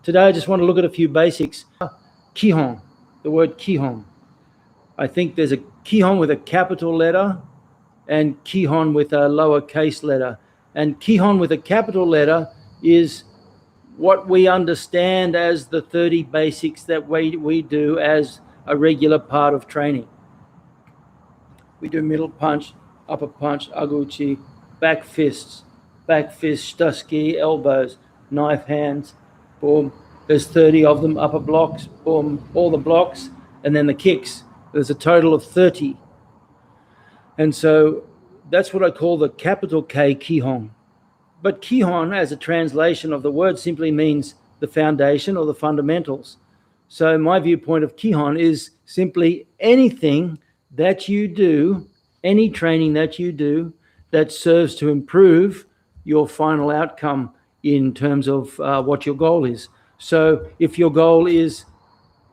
today I just want to look at a few basics. Kihon, the word Kihon. I think there's a Kihon with a capital letter and Kihon with a lowercase letter. And Kihon with a capital letter is what we understand as the 30 basics that we do as a regular part of training. We do middle punch, upper punch, aguchi, back fists, shituski, elbows, knife hands, boom. There's 30 of them, upper blocks, boom, all the blocks, and then the kicks. There's a total of 30. And so that's what I call the capital K, Kihon. But Kihon, as a translation of the word, simply means the foundation or the fundamentals. So my viewpoint of Kihon is simply anything that you do, any training that you do that serves to improve your final outcome in terms of what your goal is. So if your goal is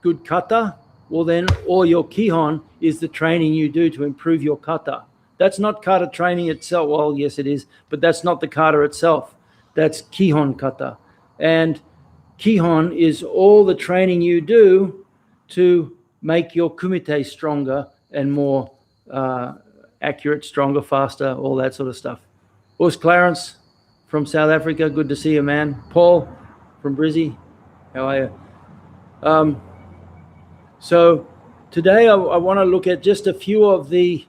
good kata, well then all your Kihon is the training you do to improve your kata. That's not kata training itself. Well, yes, it is, but that's not the kata itself. That's Kihon kata. And Kihon is all the training you do to make your kumite stronger and more accurate, stronger, faster, all that sort of stuff. Us Clarence from South Africa, good to see you, man. Paul from Brizzy, how are you? So today I want to look at just a few of the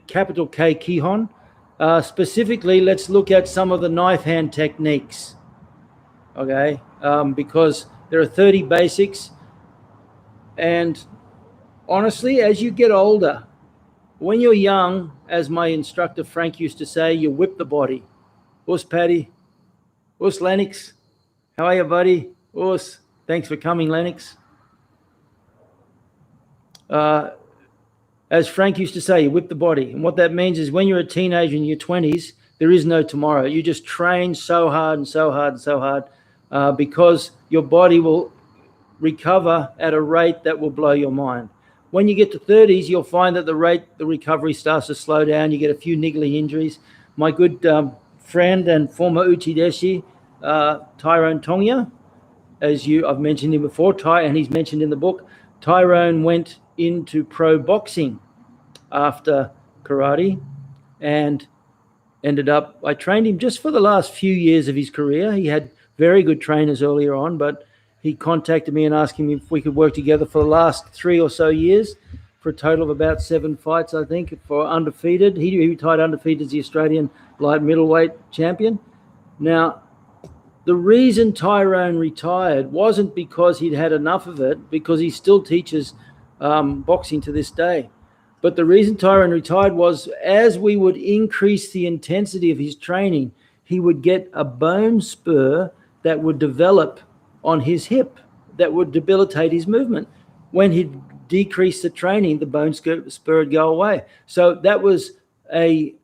capital K Kihon. Specifically, let's look at some of the knife hand techniques, okay? Because there are 30 basics, and honestly, as you get older, when you're young, as my instructor Frank used to say, you whip the body. Us Paddy, us Lennox, how are you, buddy? Us, thanks for coming, Lennox. As Frank used to say, you whip the body. And what that means is when you're a teenager in your 20s, there is no tomorrow. You just train so hard and so hard and so hard because your body will recover at a rate that will blow your mind. When you get to 30s, you'll find that the recovery starts to slow down. You get a few niggly injuries. My good friend and former Uchideshi, Tyrone Tongia, I've mentioned him before, and he's mentioned in the book, Tyrone went into pro boxing after karate and ended up, I trained him just for the last few years of his career. He had very good trainers earlier on, but he contacted me and asked me if we could work together for the last 3 or so years for a total of about 7 fights, I think, for undefeated. He retired undefeated as the Australian light middleweight champion. Now, the reason Tyrone retired wasn't because he'd had enough of it, because he still teaches boxing to this day. But the reason Tyrone retired was as we would increase the intensity of his training, he would get a bone spur that would develop on his hip that would debilitate his movement. When he'd decrease the training, the bone spur would go away. So that was a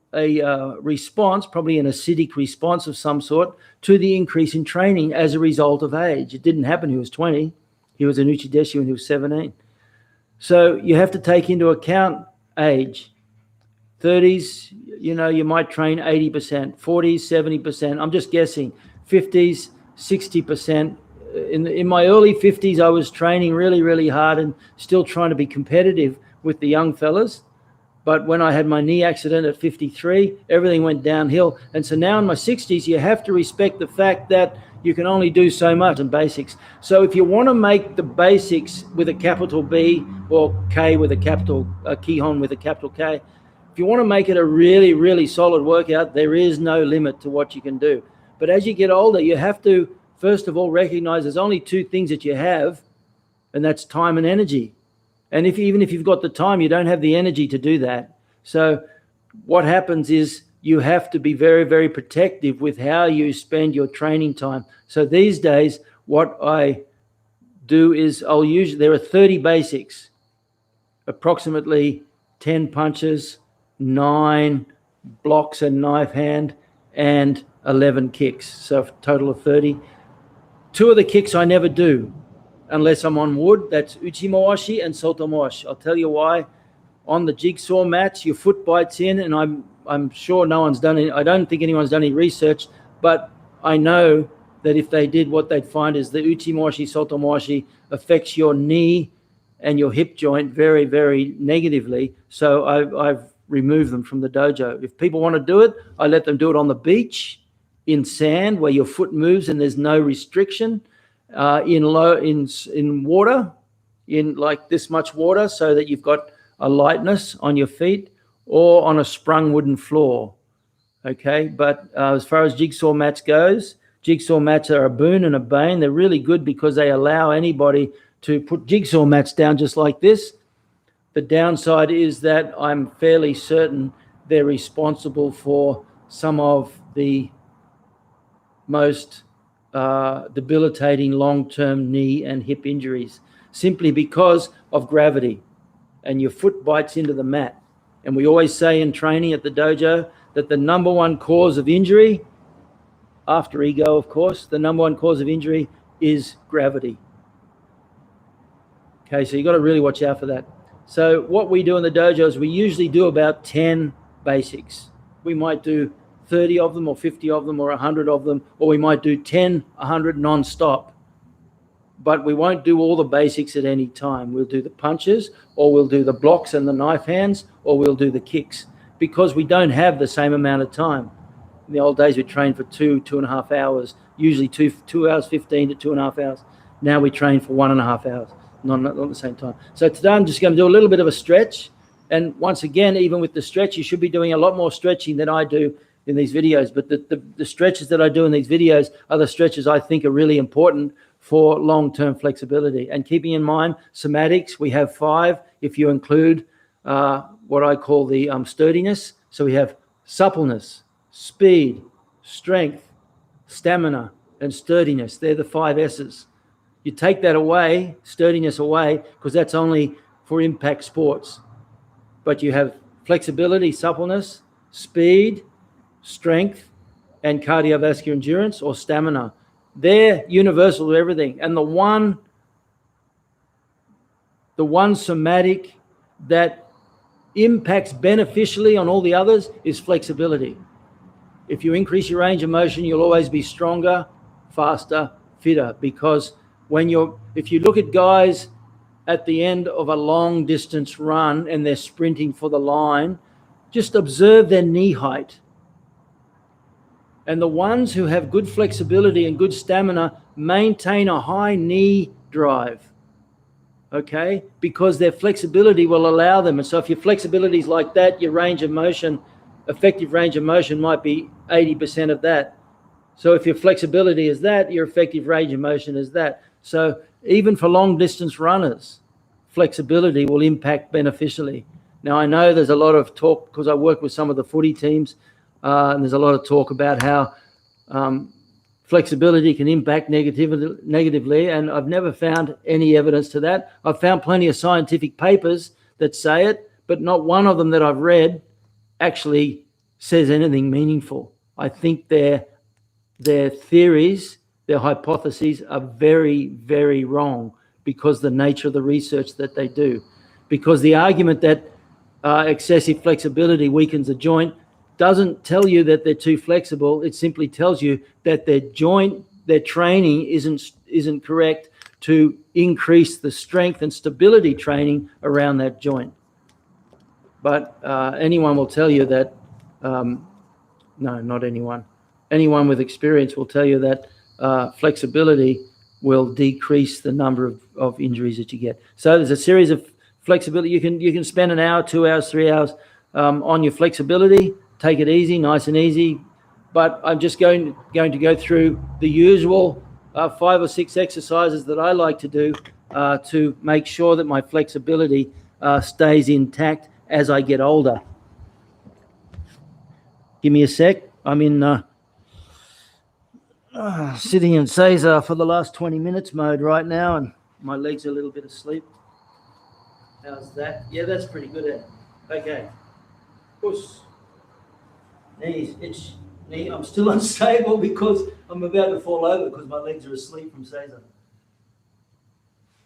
response, probably an acidic response of some sort, to the increase in training as a result of age. It didn't happen when he was 20. He was an Uchideshi when he was 17. So you have to take into account age. 30s, you might train 80%, 40s, 70%. I'm just guessing. 50s, 60%. In my early 50s, I was training really, really hard and still trying to be competitive with the young fellas. But when I had my knee accident at 53, everything went downhill. And so now in my 60s, you have to respect the fact that you can only do so much in basics. So if you want to make the basics with a capital B or K with a capital, Kihon with a capital K, if you want to make it a really, really solid workout, there is no limit to what you can do. But as you get older, you have to, first of all, recognize there's only 2 things that you have, and that's time and energy. And even if you've got the time, you don't have the energy to do that. So what happens is you have to be very, very protective with how you spend your training time. So these days, what I do is there are 30 basics, approximately 10 punches, 9 blocks and knife hand, and 11 kicks. So a total of 30. 2 of the kicks I never do unless I'm on wood. That's Uchimoashi and Sotomoashi. I'll tell you why. On the jigsaw mats, your foot bites in, and I'm sure no one's done it. I don't think anyone's done any research, but I know that if they did, what they'd find is the uchimoshi, sotomoshi affects your knee and your hip joint very, very negatively. So I've removed them from the dojo. If people want to do it, I let them do it on the beach, in sand, where your foot moves and there's no restriction, in water, in like this much water, so that you've got a lightness on your feet, or on a sprung wooden floor. Okay, but as far as jigsaw mats goes, jigsaw mats are a boon and a bane. They're really good because they allow anybody to put jigsaw mats down just like this. The downside is that I'm fairly certain they're responsible for some of the most debilitating long-term knee and hip injuries, simply because of gravity, and your foot bites into the mat. And we always say in training at the dojo that the number one cause of injury, after ego, of course, the number one cause of injury is gravity. Okay, so you've got to really watch out for that. So what we do in the dojo is we usually do about 10 basics. We might do 30 of them or 50 of them or 100 of them, or we might do 10, 100 non-stop. But we won't do all the basics at any time. We'll do the punches, or we'll do the blocks and the knife hands, or we'll do the kicks, because we don't have the same amount of time. In the old days, we trained for 2.5 hours, usually 2 hours 15 to 2.5 hours. Now we train for 1.5 hours, not at the same time. So today I'm just going to do a little bit of a stretch. And once again, even with the stretch, you should be doing a lot more stretching than I do in these videos. But the stretches that I do in these videos are the stretches I think are really important for long-term flexibility. And keeping in mind, somatics, we have 5 if you include what I call the sturdiness. So we have suppleness, speed, strength, stamina, and sturdiness. They're the 5 S's. You take that away, sturdiness away, because that's only for impact sports. But you have flexibility, suppleness, speed, strength, and cardiovascular endurance or stamina. They're universal to everything. And the one somatic that impacts beneficially on all the others is flexibility. If you increase your range of motion, you'll always be stronger, faster, fitter, because if you look at guys at the end of a long distance run and they're sprinting for the line, just observe their knee height. And the ones who have good flexibility and good stamina maintain a high knee drive, okay? Because their flexibility will allow them. And so if your flexibility is like that, your range of motion, effective range of motion might be 80% of that. So if your flexibility is that, your effective range of motion is that. So even for long distance runners, flexibility will impact beneficially. Now, I know there's a lot of talk, because I work with some of the footy teams, and there's a lot of talk about how flexibility can impact negatively, and I've never found any evidence to that. I've found plenty of scientific papers that say it, but not one of them that I've read actually says anything meaningful. I think their theories, their hypotheses are very, very wrong, because the nature of the research that they do. Because the argument that excessive flexibility weakens the joint doesn't tell you that they're too flexible. It simply tells you that their training isn't correct to increase the strength and stability training around that joint. But anyone will tell you that, no, not anyone. Anyone with experience will tell you that flexibility will decrease the number of injuries that you get. So there's a series of flexibility. You can spend an hour, 2 hours, 3 hours on your flexibility. Take it easy, nice and easy. But I'm just going to go through the usual 5 or 6 exercises that I like to do to make sure that my flexibility stays intact as I get older. Give me a sec. I'm in sitting in Caesar for the last 20 minutes mode right now, and my legs are a little bit asleep. How's that? Yeah, that's pretty good. Okay. Push. Knees, itch, knee. I'm still unstable because I'm about to fall over because my legs are asleep from Caesar.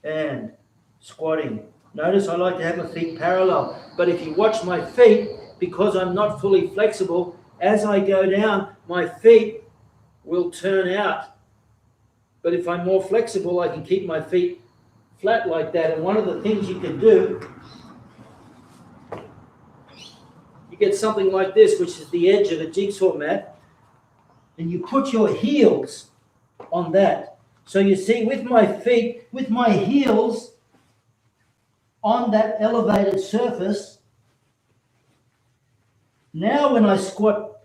And squatting. Notice I like to have my feet parallel, but if you watch my feet, because I'm not fully flexible, as I go down, my feet will turn out. But if I'm more flexible, I can keep my feet flat like that. And one of the things you can do, you get something like this, which is the edge of a jigsaw mat, and you put your heels on that. So you see, with my feet, with my heels on that elevated surface, now when I squat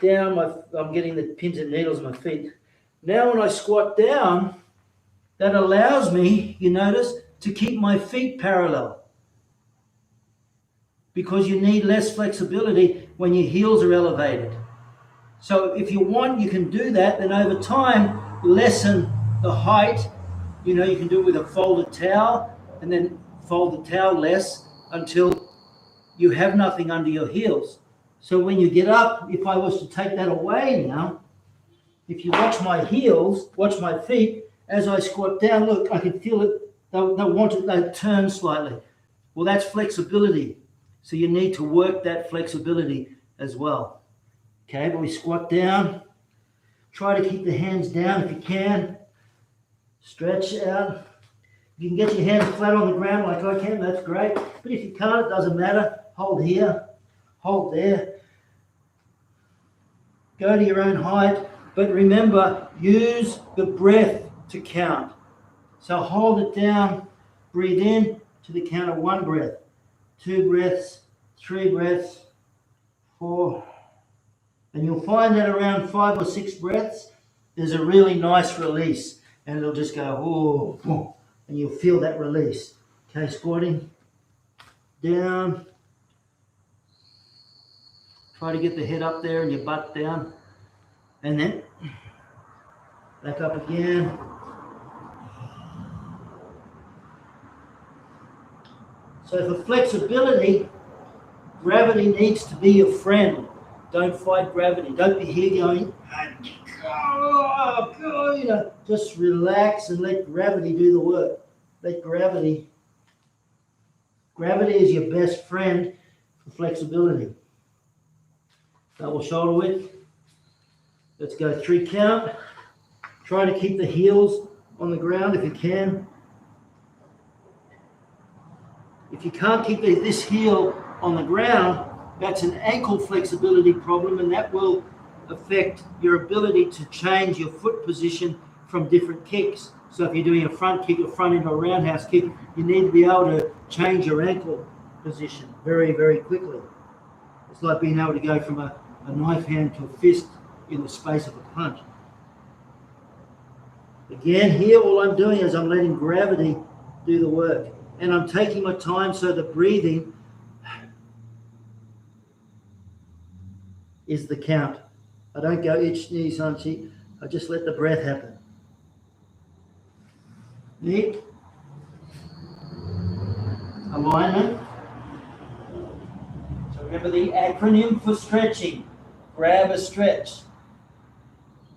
down, I'm getting the pins and needles in my feet. Now when I squat down, that allows me, you notice, to keep my feet parallel. Because you need less flexibility when your heels are elevated. So if you want, you can do that, then over time, lessen the height. You know, you can do it with a folded towel, and then fold the towel less until you have nothing under your heels. So when you get up, if I was to take that away now, if you watch my heels, watch my feet, as I squat down, look, I can feel it, they'll turn slightly. Well, that's flexibility. So you need to work that flexibility as well. Okay, but we squat down. Try to keep the hands down if you can. Stretch out. If you can get your hands flat on the ground like I can, that's great. But if you can't, it doesn't matter. Hold here, hold there. Go to your own height. But remember, use the breath to count. So hold it down, breathe in to the count of 1 breath, 2 breaths, 3 breaths, 4. And you'll find that around 5 or 6 breaths, there's a really nice release. And it'll just go, oh, oh, and you'll feel that release. Okay, squatting down. Try to get the head up there and your butt down. And then back up again. So for flexibility, gravity needs to be your friend. Don't fight gravity. Don't be here going, oh, you know, just relax and let gravity do the work. Let gravity is your best friend for flexibility. Double shoulder width. Let's go 3 count. Try to keep the heels on the ground if you can. If you can't keep this heel on the ground, that's an ankle flexibility problem, and that will affect your ability to change your foot position from different kicks. So if you're doing a front kick, a front into a roundhouse kick, you need to be able to change your ankle position very, very quickly. It's like being able to go from a knife hand to a fist in the space of a punch. Again, here all I'm doing is I'm letting gravity do the work. And I'm taking my time so the breathing is the count. I don't go itch, sneeze, hunchy. I just let the breath happen. Neat. Alignment. So remember the acronym for stretching. Grab a stretch.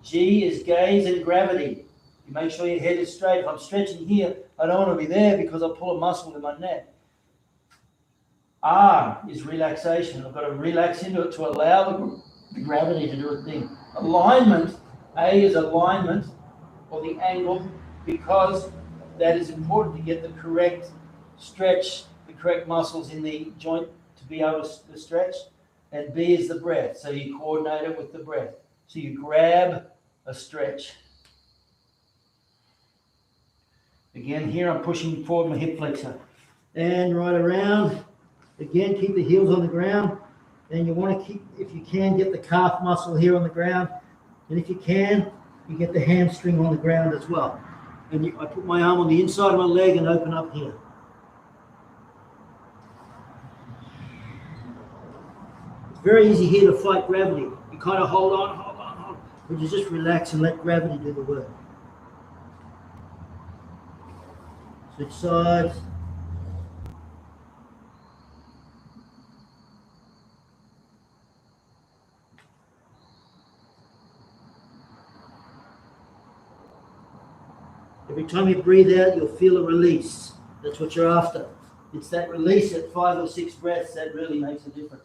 G is gaze and gravity. You make sure your head is straight. If I'm stretching here, I don't want to be there because I'll pull a muscle in my neck. R is relaxation. I've got to relax into it to allow the gravity to do a thing. Alignment, A is alignment, or the angle, because that is important to get the correct stretch, the correct muscles in the joint to be able to stretch. And B is the breath, so you coordinate it with the breath. So you grab a stretch. Again, here I'm pushing forward my hip flexor. And right around. Again, keep the heels on the ground. And you want to keep, if you can, get the calf muscle here on the ground. And if you can, you get the hamstring on the ground as well. And I put my arm on the inside of my leg and open up here. It's very easy here to fight gravity. You kind of hold on. But you just relax and let gravity do the work. Switch sides. Every time you breathe out, you'll feel a release. That's what you're after. It's that release at 5 or 6 breaths that really makes a difference.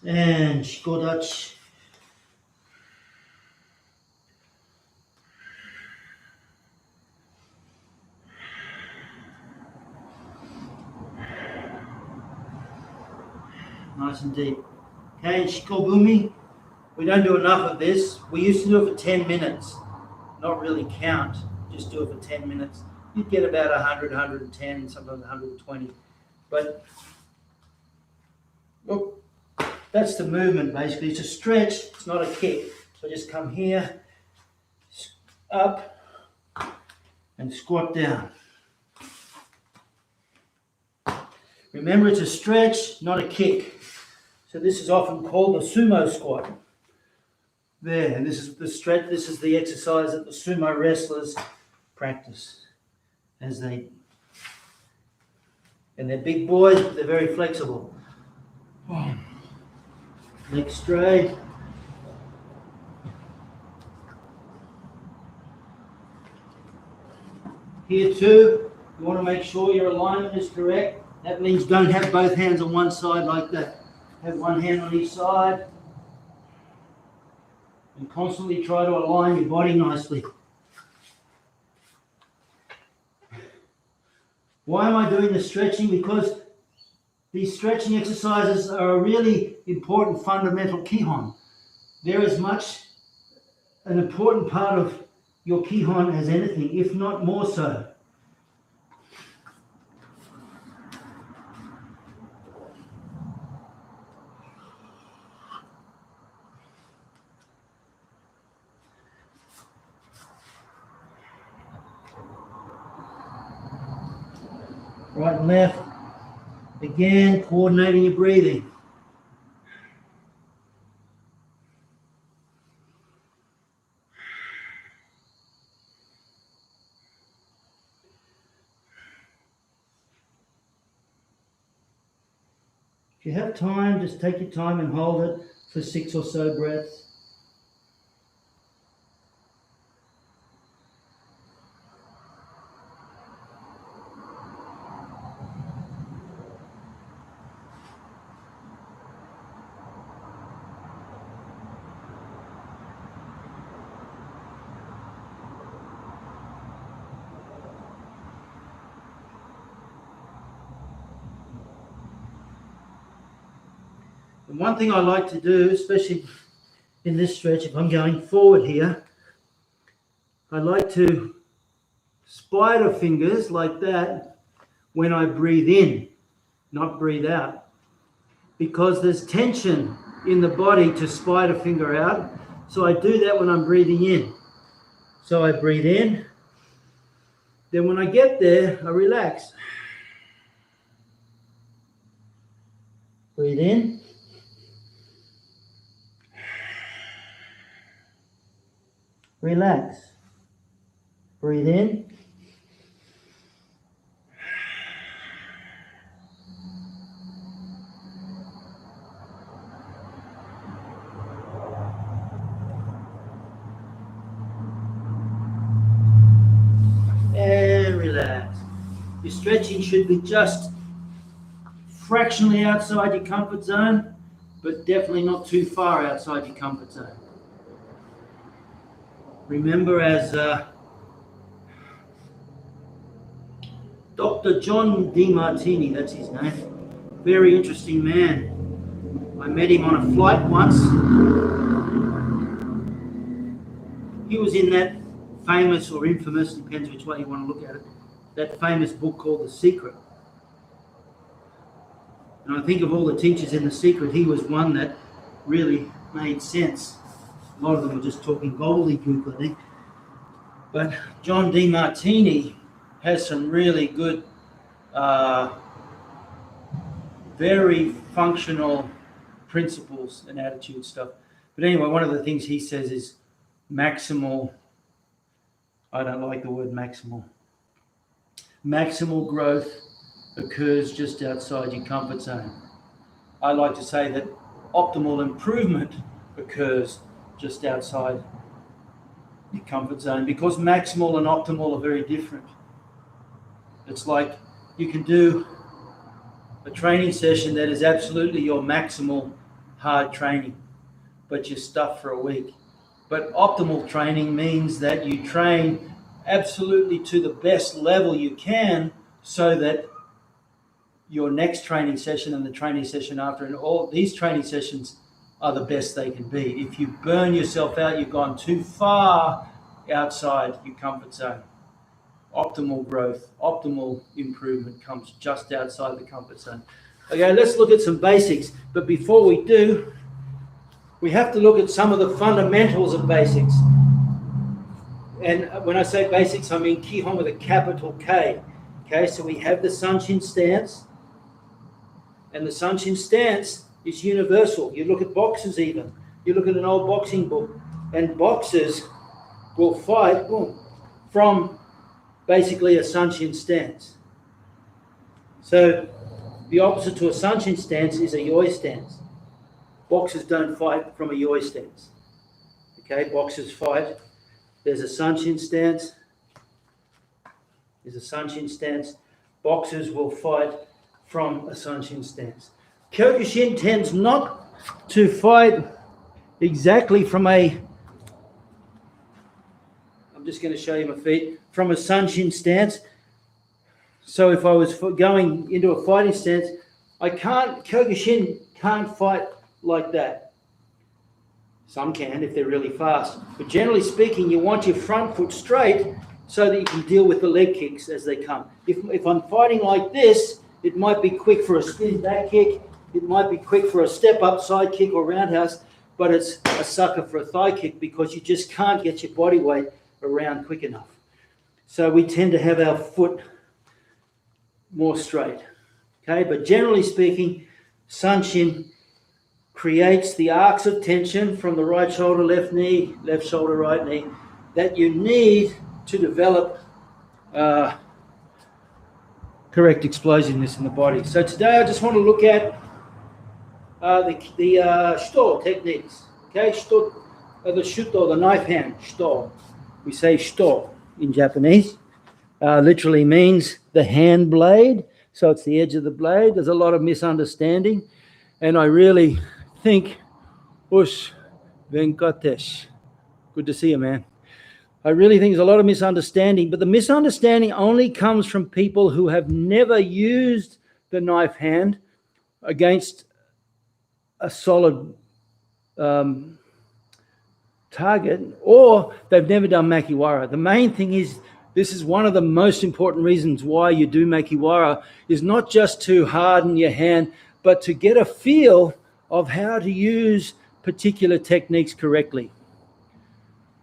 And Skodach. Nice and deep. Okay, and Shikobumi. We don't do enough of this. We used to do it for 10 minutes. Not really count, just do it for 10 minutes. You'd get about 100, 110, sometimes 120. But look, that's the movement basically. It's a stretch, it's not a kick. So just come here, up, and squat down. Remember, it's a stretch, not a kick. So this is often called a sumo squat. There, and this is the stretch. This is the exercise that the sumo wrestlers practice as they, and they're big boys, but they're very flexible. Neck straight. Here too, you want to make sure your alignment is correct. That means don't have both hands on one side like that. Have one hand on each side. And constantly try to align your body nicely. Why am I doing the stretching? Because these stretching exercises are a really important fundamental Kihon. They're as much an important part of your Kihon as anything, if not more so. Right and left. Again, coordinating your breathing. If you have time, just take your time and hold it for 6 or so breaths. And one thing I like to do, especially in this stretch, if I'm going forward here, I like to spider fingers like that when I breathe in, not breathe out. Because there's tension in the body to spider finger out. So I do that when I'm breathing in. So I breathe in. Then when I get there, I relax. Breathe in. Relax. Breathe in. And relax. Your stretching should be just fractionally outside your comfort zone, but definitely not too far outside your comfort zone. Remember, as Dr. John DeMartini, that's his name, very interesting man. I met him on a flight once. He was in that famous or infamous, depends which way you want to look at it, that famous book called The Secret. And I think of all the teachers in The Secret, he was one that really made sense. A lot of them were just talking gobbledygook, I think. But John DeMartini has some really good, very functional principles and attitude stuff. But anyway, one of the things he says is maximal, I don't like the word maximal. Maximal growth occurs just outside your comfort zone. I like to say that optimal improvement occurs just outside your comfort zone, because maximal and optimal are very different. It's like you can do a training session that is absolutely your maximal hard training, but you're stuffed for a week. But optimal training means that you train absolutely to the best level you can so that your next training session and the training session after and all these training sessions are the best they can be. If you burn yourself out, you've gone too far outside your comfort zone. Optimal growth, optimal improvement comes just outside the comfort zone. Okay, let's look at some basics. But before we do, we have to look at some of the fundamentals of basics. And when I say basics, I mean Kihon with a capital K. Okay, so we have the Sanshin stance. And the Sanshin stance is universal. You look at boxers even. You look at an old boxing book. And boxers will fight from basically a Sanshin stance. So the opposite to a Sanshin stance is a Yoi stance. Boxers don't fight from a Yoi stance. Okay, boxers fight. There's a Sanshin stance. There's a Sanshin stance. Boxers will fight from a Sanshin stance. Kyokushin tends not to fight exactly from a, I'm just going to show you my feet, from a Sanshin stance. So if I was going into a fighting stance, Kyokushin can't fight like that. Some can if they're really fast. But generally speaking, you want your front foot straight so that you can deal with the leg kicks as they come. If I'm fighting like this, it might be quick for a spin back kick. It might be quick for a step up side kick or roundhouse, but it's a sucker for a thigh kick because you just can't get your body weight around quick enough. So we tend to have our foot more straight. Okay, but generally speaking, Sanshin creates the arcs of tension from the right shoulder, left knee, left shoulder, right knee, that you need to develop correct explosiveness in the body. So today I just want to look at the Shuto techniques. Okay, Shuto, the Shuto, the knife hand, Shuto. We say Shuto in Japanese. Literally means the hand blade. So it's the edge of the blade. There's a lot of misunderstanding. And I really think, Ush Venkatesh, good to see you, man. I really think there's a lot of misunderstanding, but the misunderstanding only comes from people who have never used the knife hand against a solid target, or they've never done Makiwara. The main thing is, this is one of the most important reasons why you do Makiwara, is not just to harden your hand, but to get a feel of how to use particular techniques correctly.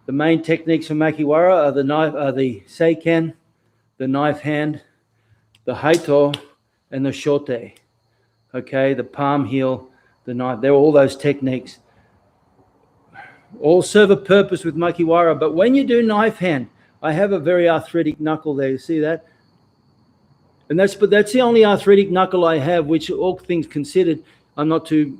The main techniques for Makiwara are the Seiken, the knife hand, the Haito, and the Shote. Okay, the palm heel, the knife. They're all those techniques. All serve a purpose with Makiwara, but when you do knife hand, I have a very arthritic knuckle there. You see that? And that's the only arthritic knuckle I have, which all things considered, I'm not too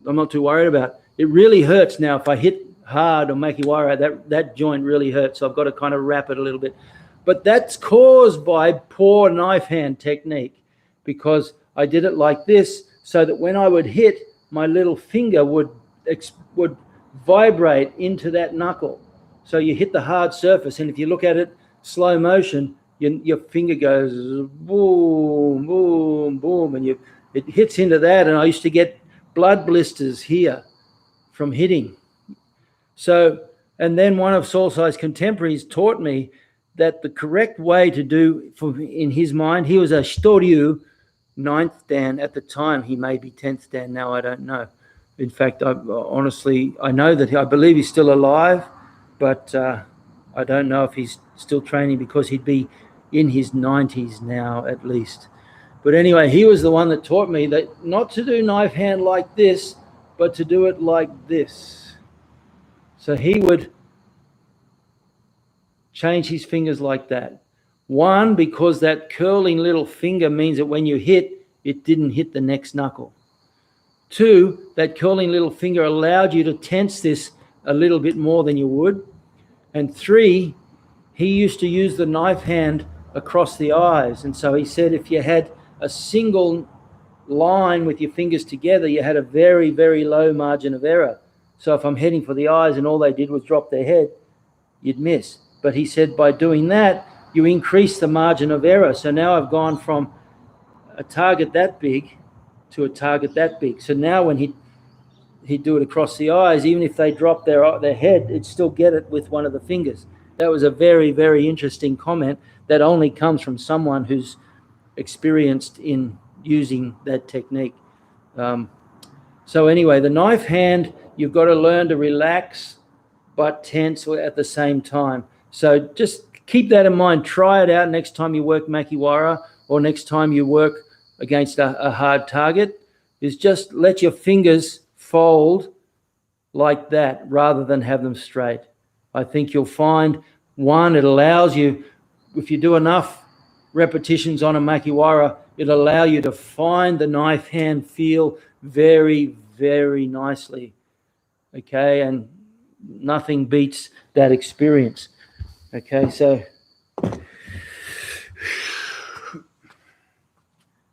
worried about. It really hurts now if I hit hard on Makiwara, that joint really hurts. So I've got to kind of wrap it a little bit. But that's caused by poor knife hand technique, because I did it like this so that when I would hit, my little finger would vibrate into that knuckle. So you hit the hard surface, and if you look at it slow motion, your finger goes boom, boom, boom, and it hits into that. And I used to get blood blisters here from hitting. So, and then one of Solsai's contemporaries taught me that the correct way to do, in his mind, he was a Shitoryu 9th dan. At the time, he may be 10th dan. Now I don't know. In fact, I know that I believe he's still alive, but I don't know if he's still training, because he'd be in his 90s now at least. But anyway, he was the one that taught me that not to do knife hand like this, but to do it like this. So he would change his fingers like that. One, because that curling little finger means that when you hit, it didn't hit the next knuckle. Two, that curling little finger allowed you to tense this a little bit more than you would. And three, he used to use the knife hand across the eyes. And so he said if you had a single line with your fingers together, you had a very, very low margin of error. So if I'm heading for the eyes and all they did was drop their head, you'd miss. But he said by doing that, you increase the margin of error. So now I've gone from a target that big to a target that big. So now when he'd do it across the eyes, even if they drop their head, it'd still get it with one of the fingers. That was a very, very interesting comment that only comes from someone who's experienced in using that technique. So anyway, the knife hand, you've got to learn to relax but tense at the same time. So just keep that in mind. Try it out next time you work Makiwara or next time you work against a hard target, is just let your fingers fold like that rather than have them straight. I think you'll find, one, it allows you, if you do enough repetitions on a Makiwara, it'll allow you to find the knife hand feel very, very nicely. Okay, and nothing beats that experience. Okay,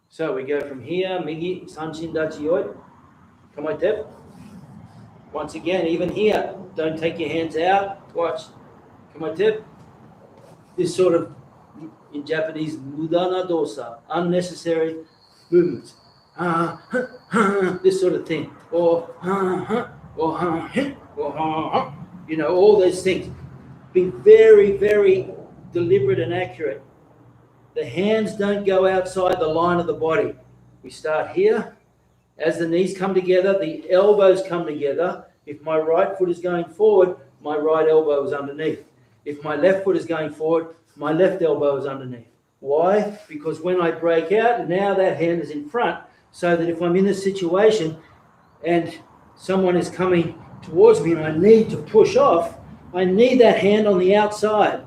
so we go from here, Migi, Sanshin Dachi Yoi. Come on, Tep. Once again, even here, don't take your hands out. Watch. Come on, Tep. This sort of, in Japanese, mudana dosa, unnecessary movements. This sort of thing. Or you know, all those things. Be very, very deliberate and accurate. The hands don't go outside the line of the body. We start here. As the knees come together, the elbows come together. If my right foot is going forward, my right elbow is underneath. If my left foot is going forward, my left elbow is underneath. Why? Because when I break out, now that hand is in front, so that if I'm in this situation and someone is coming towards me and I need to push off, I need that hand on the outside.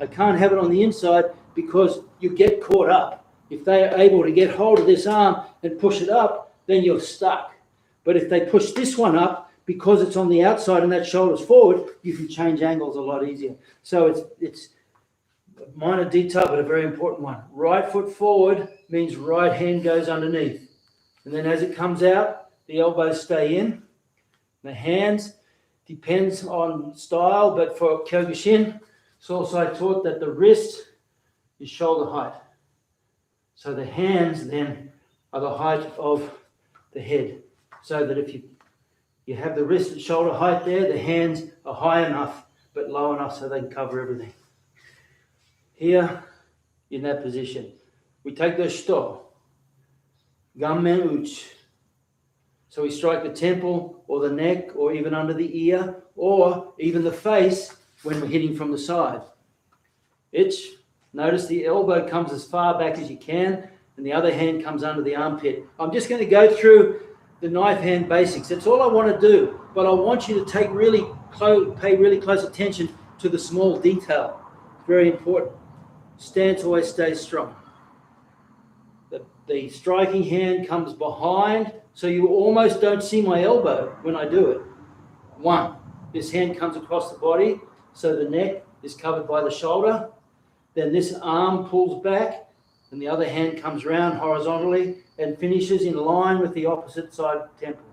I can't have it on the inside because you get caught up. If they are able to get hold of this arm and push it up, then you're stuck. But if they push this one up, because it's on the outside and that shoulder's forward, you can change angles a lot easier. So it's a minor detail, but a very important one. Right foot forward means right hand goes underneath. And then as it comes out, the elbows stay in. The hands, depends on style, but for Kyokushin, it's also taught that the wrist is shoulder height. So the hands then are the height of the head. So that if you have the wrist at shoulder height there, the hands are high enough but low enough so they can cover everything. Here, in that position, we take the Shuto, Ganmen Uchi. So we strike the temple or the neck or even under the ear or even the face when we're hitting from the side. Notice the elbow comes as far back as you can and the other hand comes under the armpit. I'm just going to go through the knife hand basics. That's all I want to do, but I want you to pay really close attention to the small detail. It's very important. Stance always stays strong. The striking hand comes behind, so you almost don't see my elbow when I do it. One, this hand comes across the body, so the neck is covered by the shoulder. Then this arm pulls back, and the other hand comes round horizontally and finishes in line with the opposite side temple.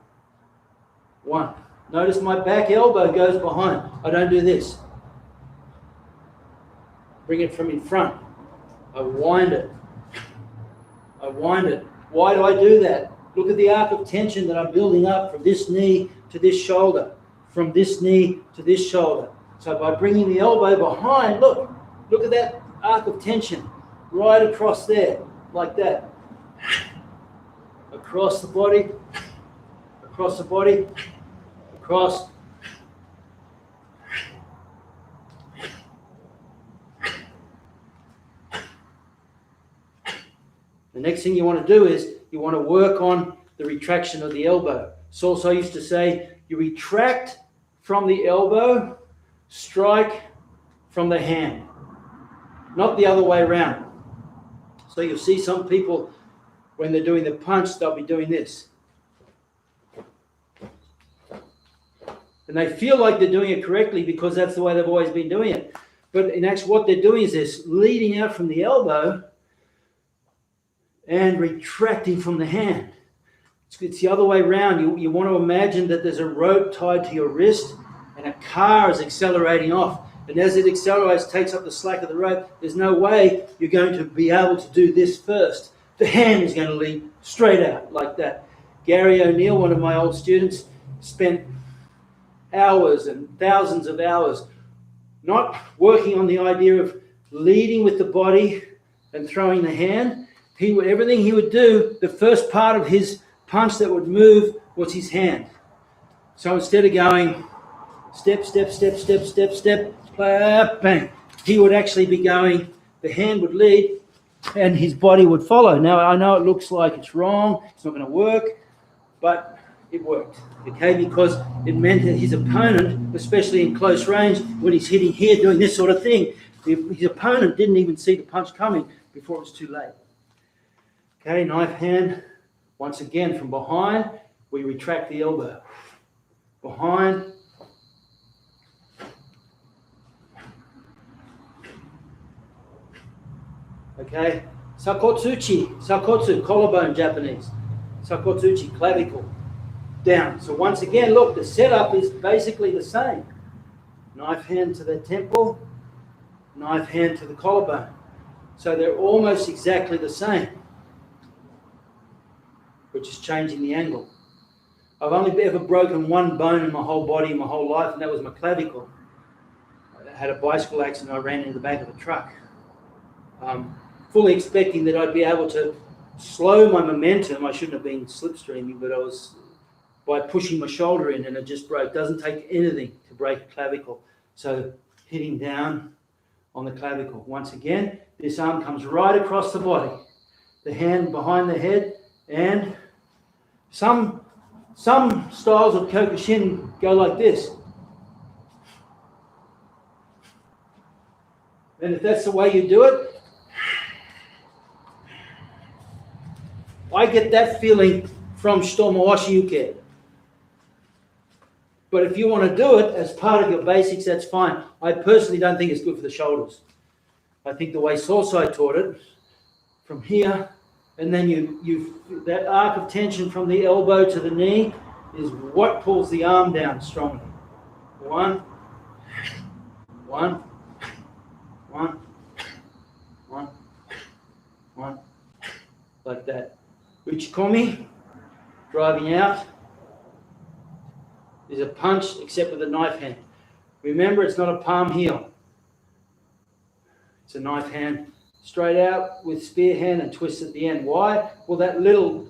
One. Notice my back elbow goes behind. I don't do this. Bring it from in front. I wind it. Why do I do that? Look at the arc of tension that I'm building up from this knee to this shoulder, from this knee to this shoulder. So by bringing the elbow behind, look at that arc of tension right across there, like that. Across the body, across. The next thing you want to do is you want to work on the retraction of the elbow. Sosai used to say, you retract from the elbow, strike from the hand, not the other way around. So you'll see some people, when they're doing the punch, they'll be doing this. And they feel like they're doing it correctly because that's the way they've always been doing it. But in actual, what they're doing is this, leading out from the elbow and retracting from the hand. It's the other way around. You want to imagine that there's a rope tied to your wrist and a car is accelerating off. And as it accelerates, takes up the slack of the rope, there's no way you're going to be able to do this first. The hand is going to lead straight out like that. Gary O'Neill, one of my old students, spent hours and thousands of hours not working on the idea of leading with the body and throwing the hand. Everything he would do, the first part of his punch that would move was his hand. So instead of going step, step, step, step, step, step, bang, he would actually be going, the hand would lead and his body would follow. Now, I know it looks like it's wrong, it's not going to work, but it worked, okay, because it meant that his opponent, especially in close range, when he's hitting here, doing this sort of thing, his opponent didn't even see the punch coming before it was too late. Okay, knife hand, once again from behind, we retract the elbow. Behind. Okay, sakotsu, collarbone Japanese. Sakotsuchi, clavicle. Down. So once again, look, the setup is basically the same. Knife hand to the temple, knife hand to the collarbone. So they're almost exactly the same. We're just changing the angle. I've only ever broken one bone in my whole body, my whole life, and that was my clavicle. I had a bicycle accident, I ran into the back of a truck. Fully expecting that I'd be able to slow my momentum. I shouldn't have been slipstreaming, but I was by pushing my shoulder in and it just broke. Doesn't take anything to break a clavicle. So hitting down on the clavicle. Once again, this arm comes right across the body. The hand behind the head, and some styles of Kyokushin go like this. And if that's the way you do it, I get that feeling from Shitomo Oshiyuke. But if you want to do it as part of your basics, that's fine. I personally don't think it's good for the shoulders. I think the way Sosai taught it, from here, and then that arc of tension from the elbow to the knee is what pulls the arm down strongly. One, like that. Uchikomi, driving out, is a punch except with a knife hand. Remember, it's not a palm heel. It's a knife hand, straight out with spear hand and twist at the end. Why? Well, that little,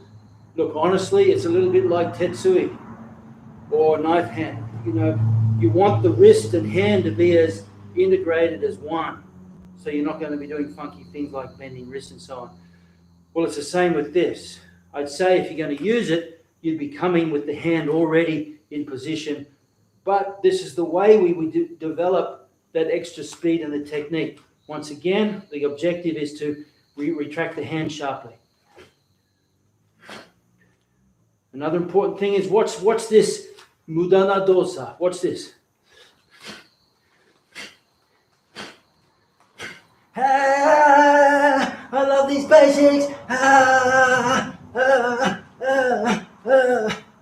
look, honestly, it's a little bit like Tetsui or knife hand. You know, you want the wrist and hand to be as integrated as one. So you're not going to be doing funky things like bending wrists and so on. Well, it's the same with this. I'd say if you're going to use it, you'd be coming with the hand already in position. But this is the way we would develop that extra speed and the technique. Once again, the objective is to retract the hand sharply. Another important thing is what's this mudana dosa? What's this? Ah, I love these basics.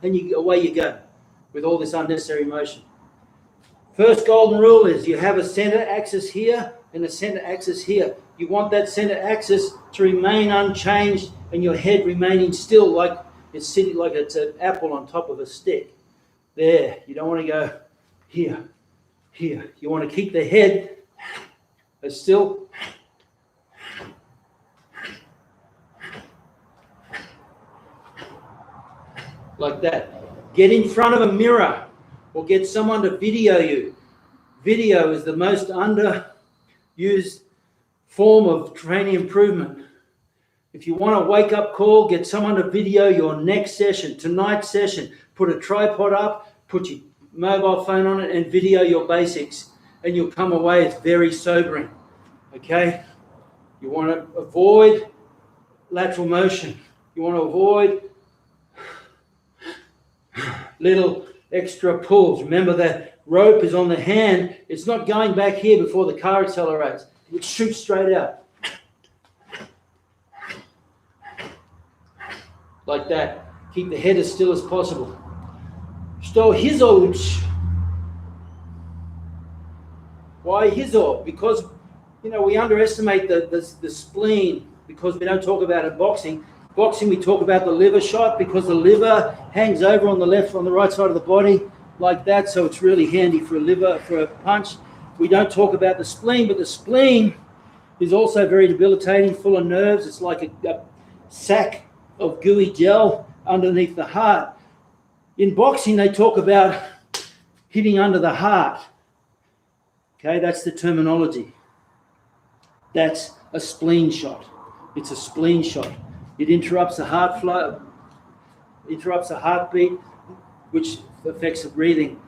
And away you go with all this unnecessary motion. First golden rule is you have a center axis here and a center axis here. You want that center axis to remain unchanged and your head remaining still, like it's sitting like it's an apple on top of a stick. There, you don't want to go here, here. You want to keep the head as still. Like that. Get in front of a mirror or get someone to video you. Video is the most underused form of training improvement. If you want a wake-up call, get someone to video your next session, tonight's session. Put a tripod up, put your mobile phone on it, and video your basics. And you'll come away, it's very sobering. Okay? You want to avoid lateral motion. You want to avoid little extra pulls. Remember that rope is on the hand. It's not going back here before the car accelerates. It shoots straight out. like that. Keep the head as still as possible. Shuto Hizo uchi. Why Hizo? Because, you know, we underestimate the spleen because we don't talk about it in boxing. Boxing, we talk about the liver shot because the liver hangs over on the left, on the right side of the body like that. So it's really handy for a liver, for a punch. We don't talk about the spleen, but the spleen is also very debilitating, full of nerves. It's like a sack of gooey gel underneath the heart. In boxing, they talk about hitting under the heart. Okay, that's the terminology. That's a spleen shot. It's a spleen shot. It interrupts the heart flow, interrupts the heartbeat, which affects the breathing.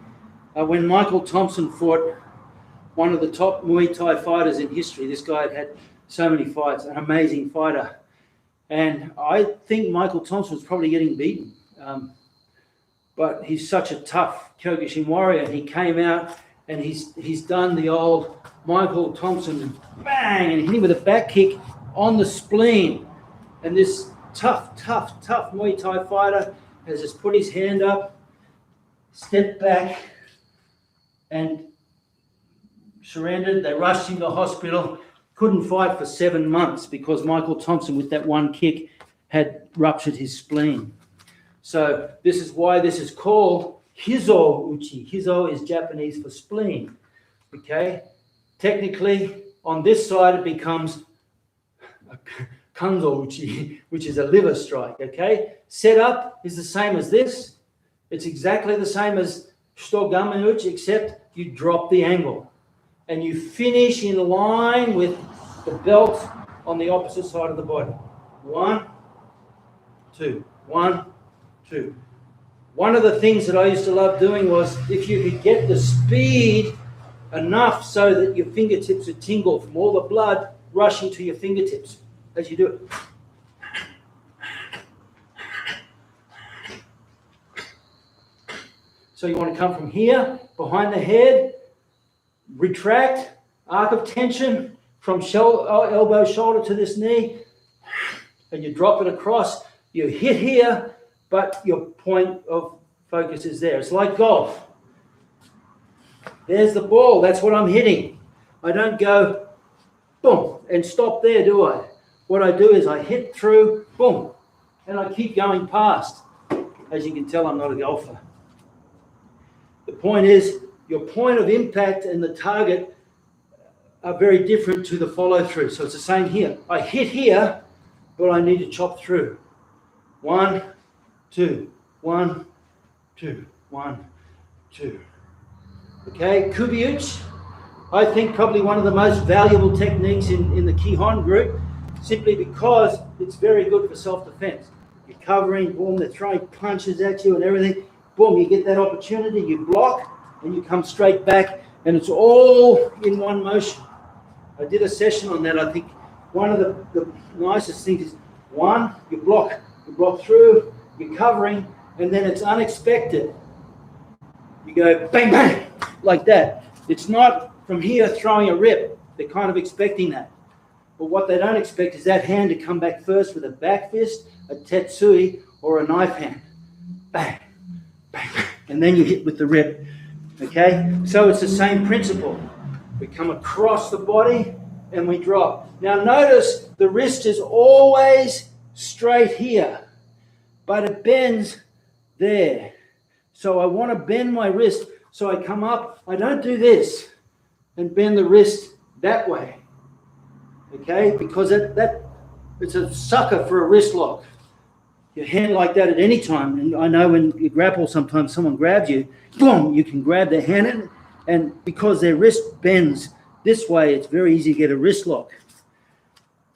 When Michael Thompson fought one of the top Muay Thai fighters in history, this guy had so many fights, an amazing fighter. And I think Michael Thompson was probably getting beaten. But he's such a tough Kyokushin warrior. He came out and he's done the old Michael Thompson bang and hit him with a back kick on the spleen. And this tough Muay Thai fighter has just put his hand up, stepped back, and surrendered. They rushed him to the hospital. Couldn't fight for 7 months because Michael Thompson, with that one kick, had ruptured his spleen. So this is why this is called Hizo uchi. Hizo is Japanese for spleen. Okay? Technically, on this side, it becomes a Kanzo uchi, which is a liver strike. Okay? Setup is the same as this. It's exactly the same as Shuto Gamen uchi, except you drop the angle. And you finish in line with the belt on the opposite side of the body. 1, 2, 1, 2. One of the things that I used to love doing was if you could get the speed enough so that your fingertips would tingle from all the blood rushing to your fingertips as you do it. So you want to come from here, behind the head, retract, arc of tension from elbow, shoulder to this knee, and you drop it across. You hit here, but your point of focus is there. It's like golf. There's the ball. That's what I'm hitting. I don't go, boom, and stop there, do I? What I do is I hit through, boom, and I keep going past. As you can tell, I'm not a golfer. The point is, your point of impact and the target are very different to the follow-through. So it's the same here. I hit here, but I need to chop through. 1, 2, 1, 2, 1, 2. Okay, Kubi-uchi, I think probably one of the most valuable techniques in the Kihon group, simply because it's very good for self-defense. You're covering, boom, they're throwing punches at you and everything. Boom, you get that opportunity, you block, and you come straight back, and it's all in one motion. I did a session on that. I think one of the nicest things is, 1, you block through, you're covering, and then it's unexpected. You go bang, bang, like that. It's not from here throwing a rip. They're kind of expecting that. But what they don't expect is that hand to come back first with a back fist, a tetsui, or a knife hand. Bang, bang, bang. And then you hit with the rip. Okay? So it's the same principle. We come across the body and we drop. Now notice the wrist is always straight here, but it bends there. So I want to bend my wrist. So I come up, I don't do this and bend the wrist that way. Okay? Because that it's a sucker for a wrist lock. Your hand like that at any time. And I know when you grapple, sometimes someone grabs you, boom, you can grab their hand and because their wrist bends this way, it's very easy to get a wrist lock.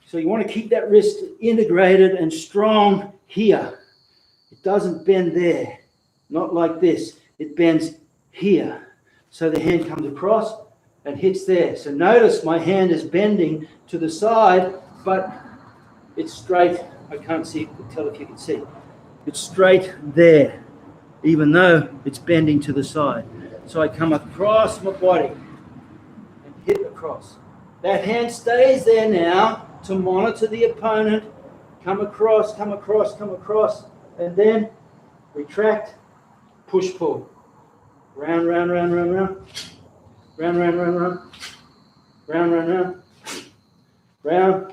So you want to keep that wrist integrated and strong here. It doesn't bend there, not like this. It bends here. So the hand comes across and hits there. So notice my hand is bending to the side, but it's straight. I can't tell if you can see. It's straight there, even though it's bending to the side. So I come across my body and hit across. That hand stays there now to monitor the opponent. Come across, come across, come across. and then retract, push, pull. Round, round, round, round, round. Round, round, round, round. Round, round, round. Round,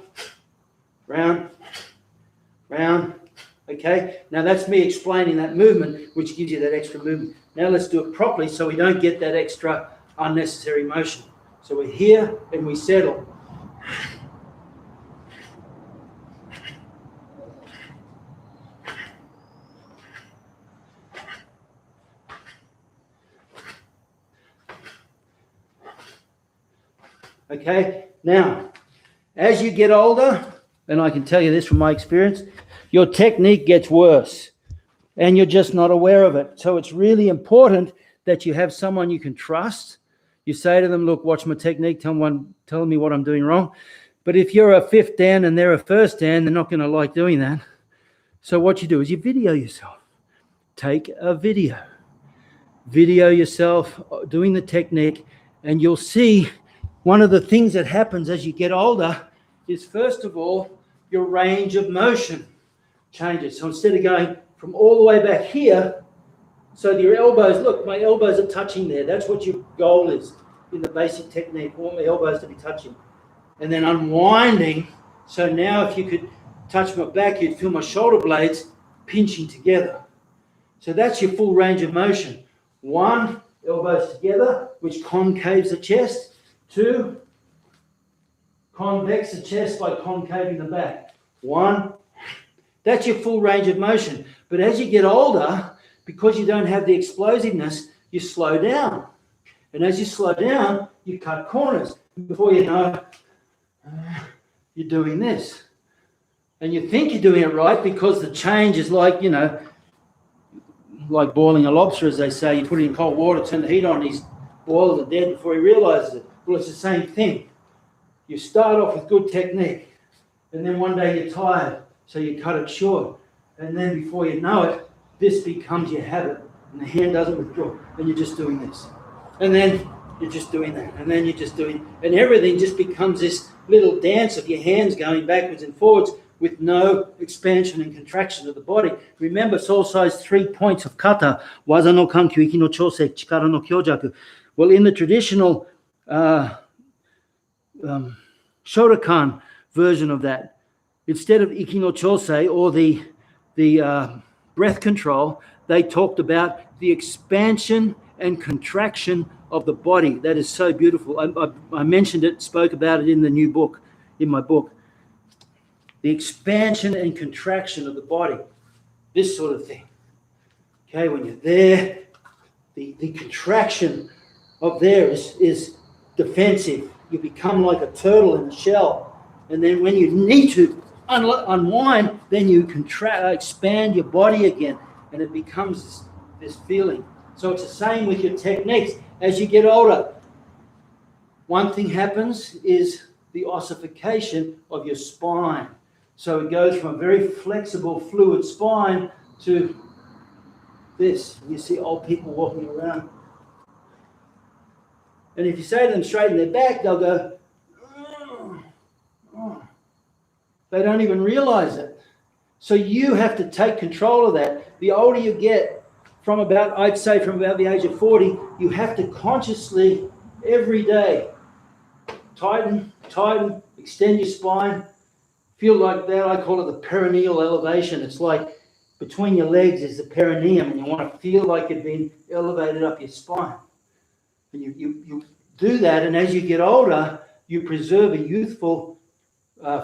round, round. Okay, now that's me explaining that movement, which gives you that extra movement. Now let's do it properly so we don't get that extra unnecessary motion. So we're here and we settle. Okay, now, as you get older, and I can tell you this from my experience, your technique gets worse and you're just not aware of it. So it's really important that you have someone you can trust. You say to them, look, watch my technique, tell me what I'm doing wrong. But if you're a fifth dan and they're a first dan, they're not going to like doing that. So what you do is you video yourself. Take a video. Video yourself doing the technique, and you'll see one of the things that happens as you get older is, first of all, your range of motion changes. So instead of going from all the way back here, so your elbows, look, my elbows are touching there. That's what your goal is in the basic technique. I want my elbows to be touching. And then unwinding. So now if you could touch my back, you'd feel my shoulder blades pinching together. So that's your full range of motion. 1, elbows together, which concaves the chest. 2, convex the chest by concaving the back. 1, that's your full range of motion. But as you get older, because you don't have the explosiveness, you slow down. And as you slow down, you cut corners. Before you know, you're doing this. And you think you're doing it right because the change is like, like boiling a lobster, as they say. You put it in cold water, turn the heat on, he's boiled to dead before he realizes it. Well, it's the same thing. You start off with good technique, and then one day you're tired, so you cut it short. And then before you know it, this becomes your habit, and the hand doesn't withdraw, and you're just doing this. And then you're just doing that, and then you're just doing, and everything just becomes this little dance of your hands going backwards and forwards with no expansion and contraction of the body. Remember, soul size 3 points of kata, waza no kankyu, iki no chose, chikara no kyojaku. Well, in the traditional Shotokan version of that, instead of iki no chose or the breath control, they talked about the expansion and contraction of the body. That is so beautiful. I mentioned it, spoke about it in the new book, in my book. The expansion and contraction of the body, this sort of thing. Okay, when you're there, the contraction of there is defensive. You become like a turtle in a shell. And then when you need to unwind, then you expand your body again, and it becomes this feeling. So it's the same with your techniques. As you get older, one thing happens is the ossification of your spine. So it goes from a very flexible, fluid spine to this. You see old people walking around. And if you say to them straighten their back, they'll go, oh. They don't even realize it. So you have to take control of that. The older you get, I'd say from about the age of 40, you have to consciously, every day, tighten, extend your spine. Feel like that, I call it the perineal elevation. It's like between your legs is the perineum, and you want to feel like you've been elevated up your spine. And you do that, and as you get older, you preserve a youthful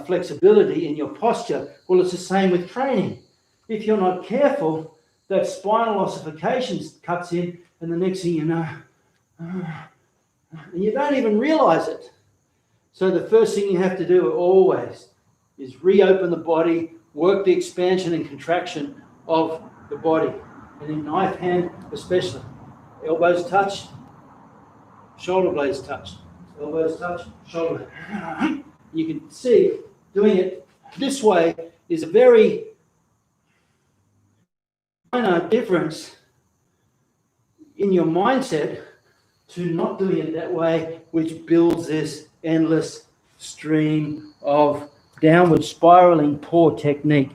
flexibility in your posture. Well, it's the same with training. If you're not careful, that spinal ossification cuts in, and the next thing you know, and you don't even realize it. So the first thing you have to do always is reopen the body, work the expansion and contraction of the body. And in knife hand especially, elbows touch, shoulder blades touch, elbows touch, shoulder blades. You can see doing it this way is a very minor difference in your mindset to not doing it that way, which builds this endless stream of downward spiraling poor technique.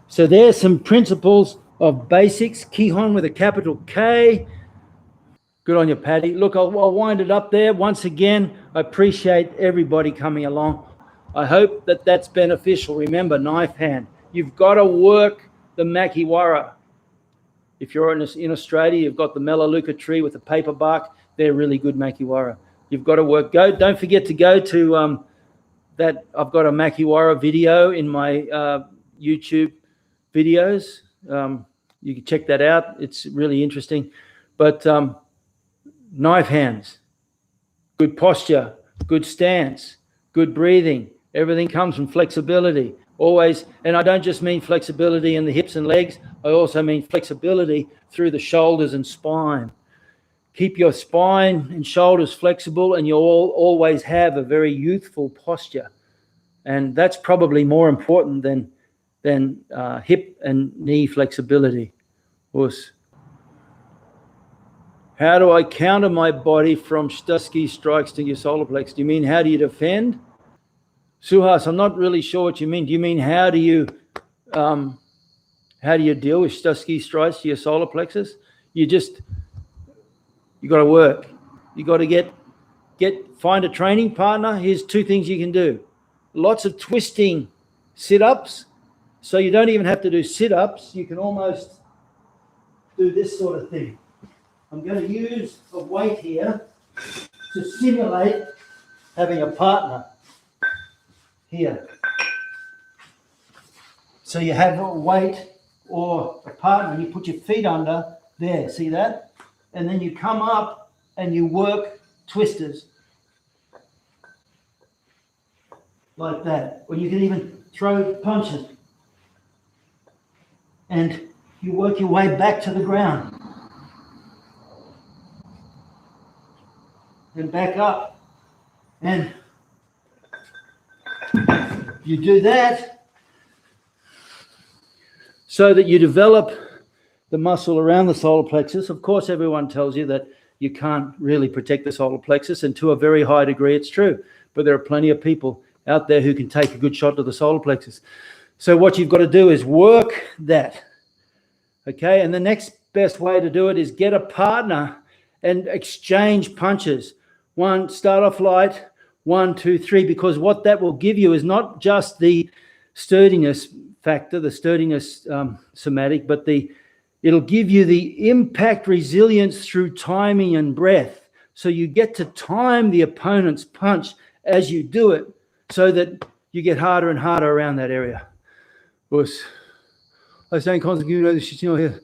So there's some principles of basics, Kihon with a capital K. Good on you, Patty. Look, I'll wind it up there. Once again, I appreciate everybody coming along. I hope that that's beneficial. Remember, knife hand. You've got to work the Akiwara. If you're in Australia, you've got the Melaleuca tree with the paper bark. They're really good Akiwara. You've got to work. Don't forget to go to that. I've got a Akiwara video in my YouTube videos. You can check that out. It's really interesting. But knife hands, good posture, good stance, good breathing. Everything comes from flexibility. Always, and I don't just mean flexibility in the hips and legs. I also mean flexibility through the shoulders and spine. Keep your spine and shoulders flexible, and you'll always have a very youthful posture. And that's probably more important than hip and knee flexibility. How do I counter my body from Shuto strikes to your solar plex? Do you mean how do you defend? Suhas, I'm not really sure what you mean. Do you mean how do you deal with Shuto strikes to your solar plexus? You got to work. You got to find a training partner. Here's two things you can do. Lots of twisting sit-ups. So you don't even have to do sit-ups. You can almost do this sort of thing. I'm going to use a weight here to simulate having a partner here. So you have a weight or a partner, and you put your feet under there. See that? And then you come up and you work twisters like that. Or you can even throw punches. And you work your way back to the ground. And back up. And you do that so that you develop the muscle around the solar plexus. Of course, everyone tells you that you can't really protect the solar plexus, and to a very high degree it's true. But there are plenty of people out there who can take a good shot to the solar plexus. So what you've got to do is work that. Okay, and the next best way to do it is get a partner and exchange punches. Start off light, 1, 2, 3, because what that will give you is not just the sturdiness factor, the sturdiness somatic, but it'll give you the impact resilience through timing and breath. So you get to time the opponent's punch as you do it so that you get harder and harder around that area. I was saying, here.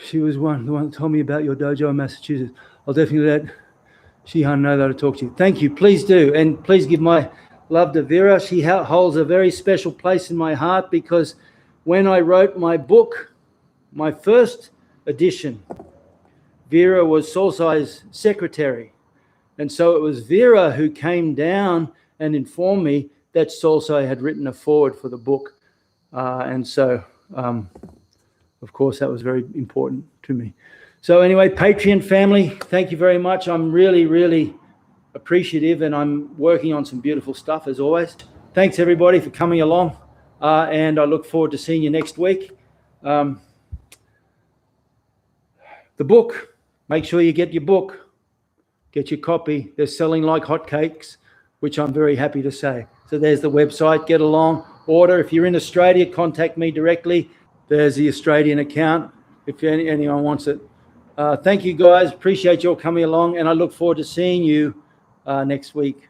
She was the one that told me about your dojo in Massachusetts. I'll definitely let Shihan know that I talk to you. Thank you. Please do. And please give my love to Vera. She holds a very special place in my heart because when I wrote my book, my first edition, Vera was Solsai's secretary. And so it was Vera who came down and informed me that Solsai had written a foreword for the book. And so, of course, that was very important to me. So anyway, Patreon family, thank you very much. I'm really, really appreciative, and I'm working on some beautiful stuff as always. Thanks everybody for coming along, and I look forward to seeing you next week. The book, make sure you get your book, get your copy. They're selling like hotcakes, which I'm very happy to say. So there's the website, get along, order. If you're in Australia, contact me directly. There's the Australian account if anyone wants it. Thank you guys, appreciate you all coming along, and I look forward to seeing you next week.